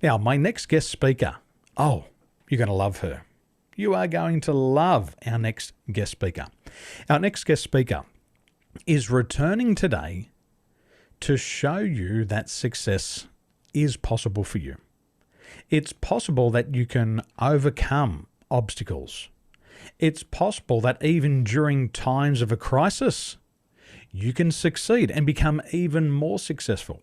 Now, my next guest speaker, oh, you're going to love her. You are going to love our next guest speaker. Our next guest speaker is returning today to show you that success is possible for you. It's possible that you can overcome obstacles. It's possible that even during times of a crisis, you can succeed and become even more successful.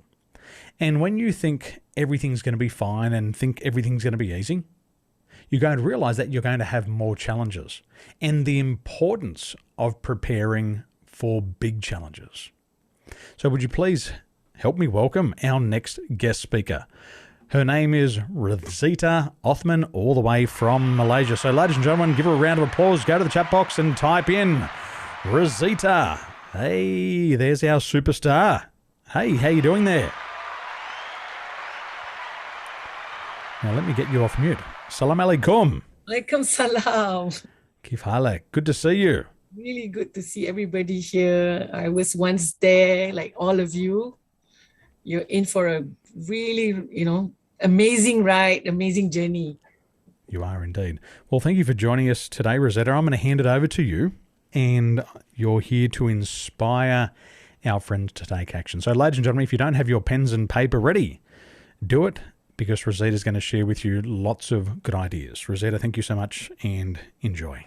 And when you think everything's going to be fine and think everything's going to be easy, you're going to realize that you're going to have more challenges and the importance of preparing for big challenges. So would you please help me welcome our next guest speaker? Her name is Rozita Othman, all the way from Malaysia. So ladies and gentlemen, give her a round of applause. Go to the chat box and type in Rozita. Hey, there's our superstar. Hey, how you doing there? Now let me get you off mute. Salam alaikum. Alaikum salam. Kif halak? Good to see you. Really good to see everybody here. I was once there, like all of you. You're in for a really, amazing ride, amazing journey. You are indeed. Well, thank you for joining us today, Rozita. I'm going to hand it over to you, and you're here to inspire our friends to take action. So, ladies and gentlemen, if you don't have your pens and paper ready, do it, because Rozita is going to share with you lots of good ideas. Rozita, thank you so much, and enjoy.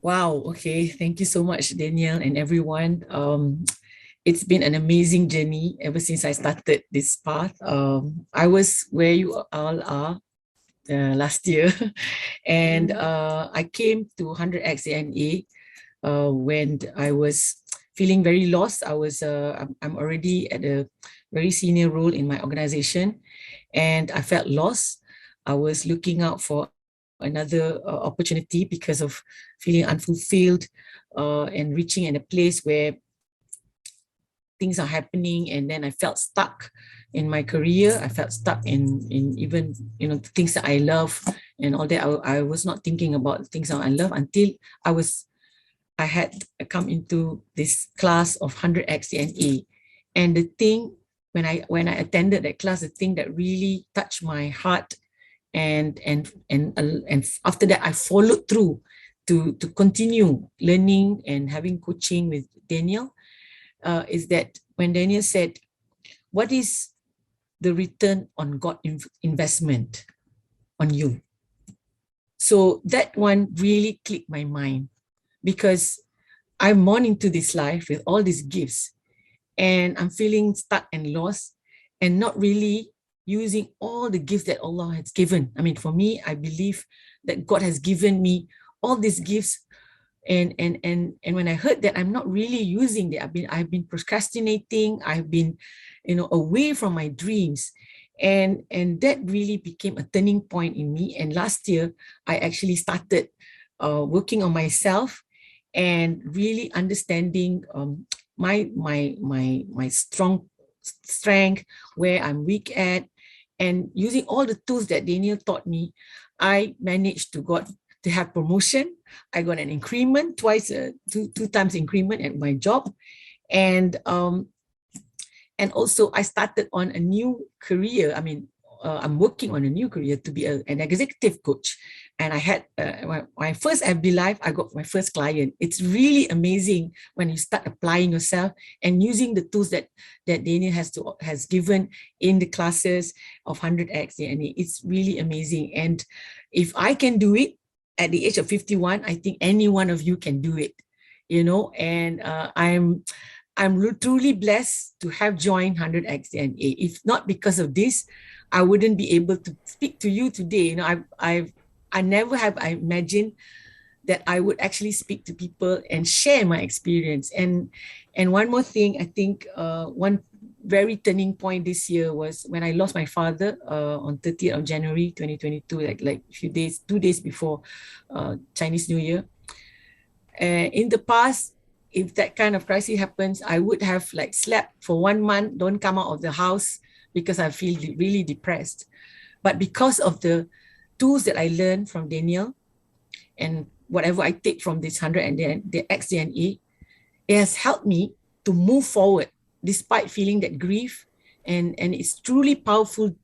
Wow. Okay. Thank you so much, Daniel, and everyone. It's been an amazing journey ever since I started this path. I was where you all are last year, and I came to 100x DNA when I was feeling very lost. I'm already at a very senior role in my organization, and I felt lost. I was looking out for another opportunity because of feeling unfulfilled and reaching in a place where things are happening, and then I felt stuck in my career. I felt stuck in even things that I love and all that. I was not thinking about things that I love until I had come into this class of 100x DNA. And the thing when I attended that class, the thing that really touched my heart, and after that I followed through to continue learning and having coaching with Daniel. Is that when Daniel said, what is the return on God investment on you? So that one really clicked my mind, because I'm born into this life with all these gifts, and I'm feeling stuck and lost and not really using all the gifts that Allah has given. I mean, for me, I believe that God has given me all these gifts. And when I heard that I'm not really using it, I've been procrastinating, I've been, away from my dreams. And that really became a turning point in me. And last year, I actually started working on myself and really understanding my strength, where I'm weak at, and using all the tools that Daniel taught me, I managed to have promotion. I got an increment two times increment at my job. And also I started on a new career. I mean, I'm working on a new career to be an executive coach. And I had my first FB Live, I got my first client. It's really amazing when you start applying yourself and using the tools that Daniel has given in the classes of 100x DNA. It's really amazing. And if I can do it at the age of 51, I think any one of you can do it, and I'm truly blessed to have joined 100x DNA. If not because of this, I wouldn't be able to speak to you today. I never have imagined that I would actually speak to people and share my experience. And one more thing, I think one very turning point this year was when I lost my father on 30th of January 2022, like a few days, 2 days before Chinese New Year. In the past, if that kind of crisis happens, I would have slept for 1 month, don't come out of the house because I feel really depressed. But because of the tools that I learned from Daniel and whatever I take from this 100 and the XDNA, it has helped me to move forward despite feeling that grief. And it's truly powerful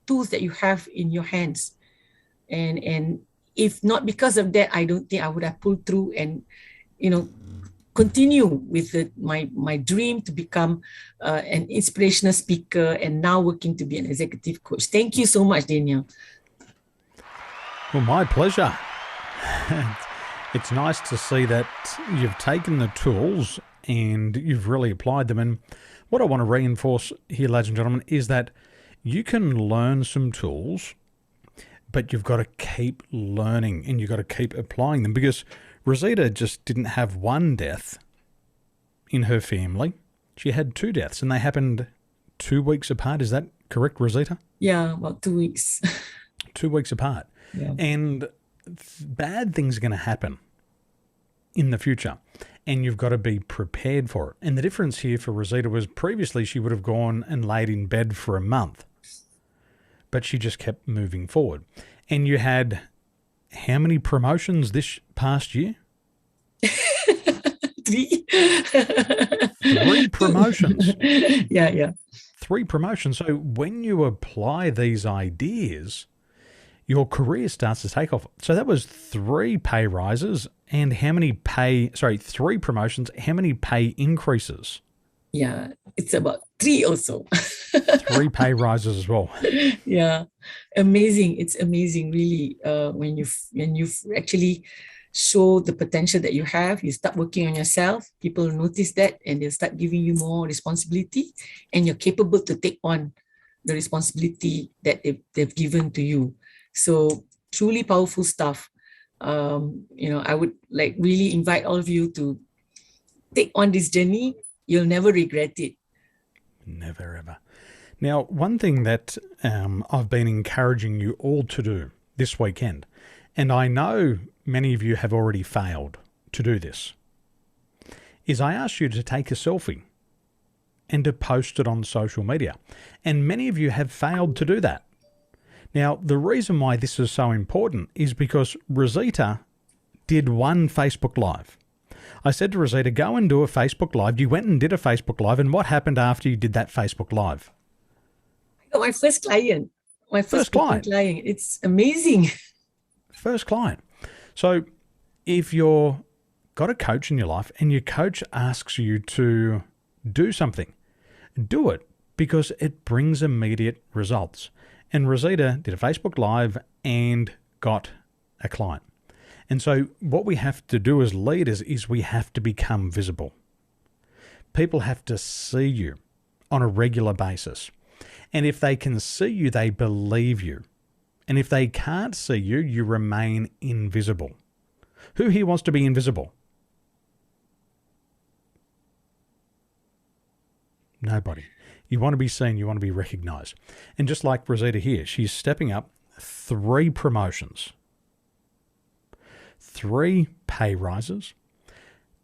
tools that you have in your hands. And if not because of that, I don't think I would have pulled through and, continue with my dream to become an inspirational speaker and now working to be an executive coach. Thank you so much, Daniel. Well, my pleasure. It's nice to see that you've taken the tools and you've really applied them. And what I want to reinforce here, ladies and gentlemen, is that you can learn some tools, but you've got to keep learning and you've got to keep applying them, because Rozita just didn't have one death in her family. She had 2 deaths, and they happened 2 weeks apart. Is that correct, Rozita? Yeah, about 2 weeks. 2 weeks apart. Yeah. And bad things are going to happen in the future, and you've got to be prepared for it. And the difference here for Rozita was previously she would have gone and laid in bed for a month, but she just kept moving forward. And you had how many promotions this past year? 3. 3 promotions. Yeah. 3 promotions. So when you apply these ideas, your career starts to take off. So that was 3 pay rises and 3 promotions. How many pay increases? Yeah, it's about 3 also. 3 pay rises as well. Yeah, amazing. It's amazing, really. When you've actually show the potential that you have, you start working on yourself, people notice that and they'll start giving you more responsibility, and you're capable to take on the responsibility that they've given to you. So truly powerful stuff. I would really invite all of you to take on this journey. You'll never regret it. Never, ever. Now, one thing that I've been encouraging you all to do this weekend, and I know many of you have already failed to do this, is I asked you to take a selfie and to post it on social media. And many of you have failed to do that. Now, the reason why this is so important is because Rozita did one Facebook Live. I said to Rozita, go and do a Facebook Live. You went and did a Facebook Live, and what happened after you did that Facebook Live? I got my first client. My first client. It's amazing. First client. So if you've got a coach in your life and your coach asks you to do something, do it, because it brings immediate results. And Rozita did a Facebook Live and got a client. And so what we have to do as leaders is we have to become visible. People have to see you on a regular basis. And if they can see you, they believe you. And if they can't see you, you remain invisible. Who here wants to be invisible? Nobody. You want to be seen, you want to be recognized. And just like Rozita here, she's stepping up 3 promotions, 3 pay rises,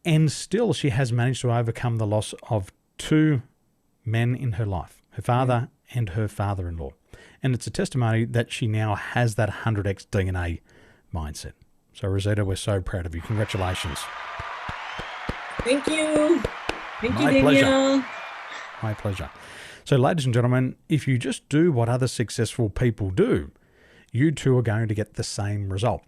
and still she has managed to overcome the loss of 2 men in her life, her father and her father-in-law. And it's a testimony that she now has that 100x DNA mindset. So Rozita, we're so proud of you. Congratulations. Thank you. Thank you, My Daniel. pleasure. My pleasure. So ladies and gentlemen, if you just do what other successful people do, you too are going to get the same result.